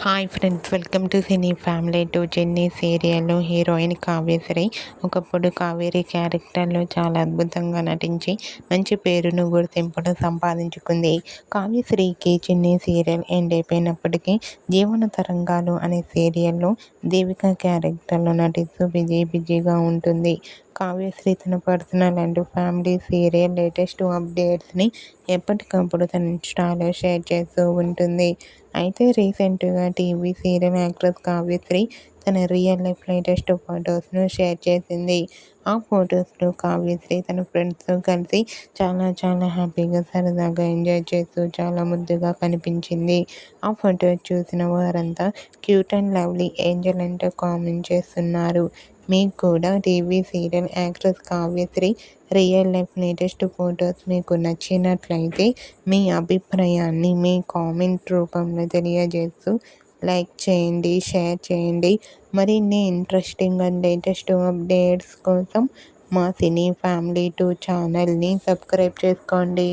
Hi friends, welcome to cine family. To Chennai సీరియల్లో heroine Kavyasri ఒకప్పుడు కావేరి క్యారెక్టర్లో చాలా అద్భుతంగా నటించి మంచి పేరును గుర్తింపును సంపాదించుకుంది. కావ్యశ్రీకి చెన్నై సీరియల్ ఎండ్ అయిపోయినప్పటికీ జీవన తరంగాలు అనే సీరియల్లో దేవిక క్యారెక్టర్లో నటిస్తూ బిజీగా ఉంటుంది. కావ్యశ్రీ తన personal and family serial latest అప్డేట్స్ని ఎప్పటికప్పుడు తన ఇన్స్టాలో షేర్ చేస్తూ ఉంటుంది. అయితే రీసెంట్గా టీవీ సీరియల్ యాక్ట్రెస్ కావ్యశ్రీ తన రియల్ లైఫ్ లేటెస్ట్ ఫొటోస్ను షేర్ చేసింది. ఆ ఫొటోస్లో కావ్యశ్రీ తన ఫ్రెండ్స్తో కలిసి చాలా హ్యాపీగా సరదాగా ఎంజాయ్ చేస్తూ చాలా ముద్దుగా కనిపించింది. ఆ ఫొటోస్ చూసిన వారంతా క్యూట్ అండ్ లవ్లీ ఏంజల్ అంటూ కామెంట్ చేస్తున్నారు. మీకు కూడా TV serial actress Kavyasri real life latest photos మీకు నచ్చినట్లయితే మీ అభిప్రాయాన్ని మీ కామెంట్ రూపంలో తెలియజేస్తూ లైక్ చేయండి, షేర్ చేయండి. మరిన్ని ఇంట్రెస్టింగ్ అండ్ లేటెస్ట్ అప్డేట్స్ కోసం మా సినీ ఫ్యామిలీ 2 ఛానల్ని సబ్స్క్రైబ్ చేసుకోండి.